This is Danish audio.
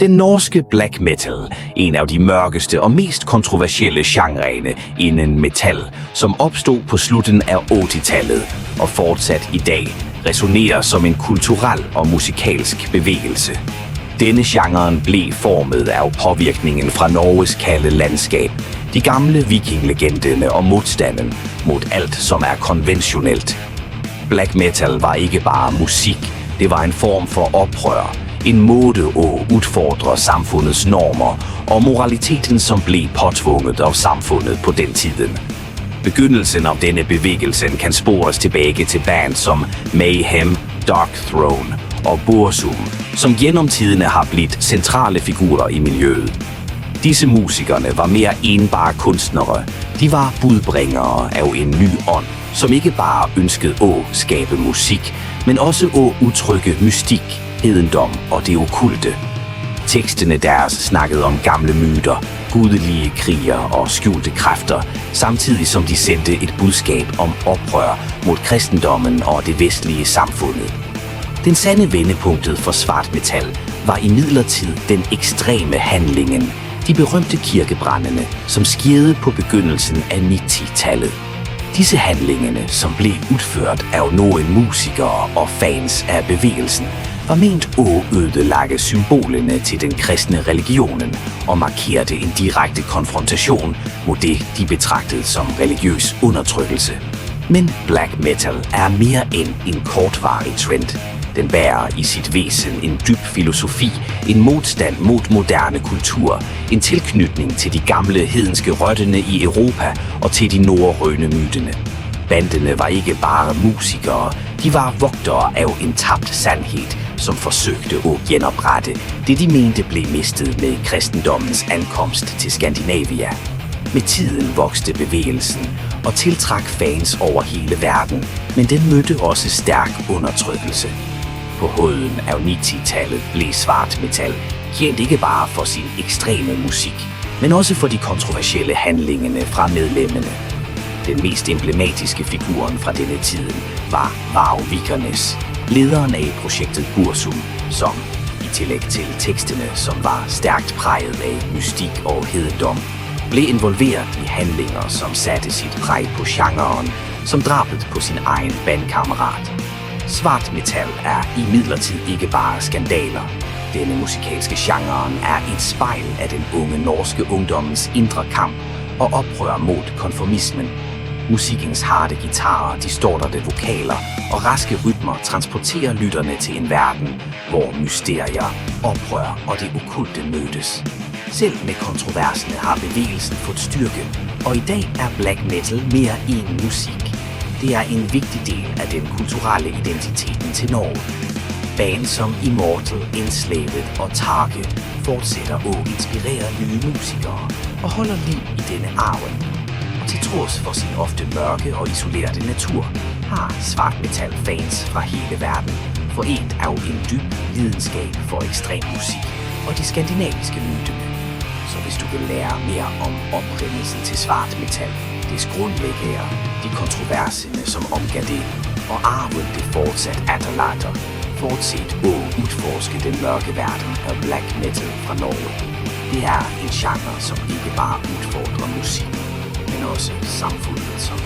Den norske black metal, en af de mørkeste og mest kontroversielle genrerne inden metal, som opstod på slutten af 80-tallet og fortsat i dag, resonerer som en kulturel og musikalsk bevægelse. Denne genren blev formet af påvirkningen fra Norges kalde landskab, de gamle vikinglegenderne og modstanden mod alt, som er konventionelt. Black metal var ikke bare musik, det var en form for oprør, en måde at udfordre samfundets normer og moraliteten, som blev påtvunget af samfundet på den tiden. Begyndelsen af denne bevægelse kan spores tilbage til band som Mayhem, Darkthrone og Burzum, som gennem tiderne har blivet centrale figurer i miljøet. Disse musikerne var mere end bare kunstnere. De var budbringere af en ny ånd, som ikke bare ønskede at skabe musik, men også at udtrykke mystik, hedendom og det okkulte. Tekstene deres snakkede om gamle myter, gudelige kriger og skjulte kræfter, samtidig som de sendte et budskab om oprør mod kristendommen og det vestlige samfundet. Den sande vendepunktet for svart metal var imidlertid den ekstreme handlingen, de berømte kirkebrændene, som skete på begyndelsen af 90-tallet. Disse handlingerne, som blev udført af nogle musikere og fans af bevægelsen, var ment at ødelægge symbolerne til den kristne religionen og markerte en direkte konfrontation mod det, de betragtede som religiøs undertrykkelse. Men black metal er mere end en kortvarig trend. Den bærer i sit væsen en dyb filosofi, en modstand mod moderne kultur, en tilknytning til de gamle hedenske rødderne i Europa og til de norrøne mytene. Bandene var ikke bare musikere, de var vogtere af en tabt sandhed, som forsøgte at genoprette det, de mente blev mistet med kristendommens ankomst til Skandinavia. Med tiden voksede bevægelsen og tiltrak fans over hele verden, men den mødte også stærk undertrykkelse. På højden af 90-tallet blev svart metal kendt ikke bare for sin ekstreme musik, men også for de kontroversielle handlingerne fra medlemmerne. Den mest emblematiske figuren fra denne tid var Varg Vikernes, lederen af projektet Burzum, som i tillæg til teksterne, som var stærkt præget af mystik og hedendom, blev involveret i handlinger, som satte sit præg på genren, som drabet på sin egen bandkammerat. Svart metal er imidlertid ikke bare skandaler. Denne musikalske genren er et spejl af den unge norske ungdommens indre kamp og oprør mod konformismen. Musikkens harde guitarer, distortede vokaler og raske rytmer transporterer lytterne til en verden, hvor mysterier, oprør og det okkulte mødes. Selv med kontroverserne har bevægelsen fået styrke, og i dag er black metal mere end musik. Det er en vigtig del af den kulturelle identiteten til Norge. Bands som Immortal, Enslaved og Target fortsætter at inspirere nye musikere og holder liv i denne arven. Og til trods for sin ofte mørke og isolerede natur, har svart metal fans fra hele verden forent af en dyb lidenskab for ekstrem musik og de skandinaviske myter. Så hvis du vil lære mere om oprindelsen til svart metal, dets grundlæggere, de kontroverserne, som omgav det, og arven det fortsat efterlader, fortsæt at udforske den mørke verden af black metal fra Norge. Det er en genre, som ikke bare udfordrer musik, men også samfundet som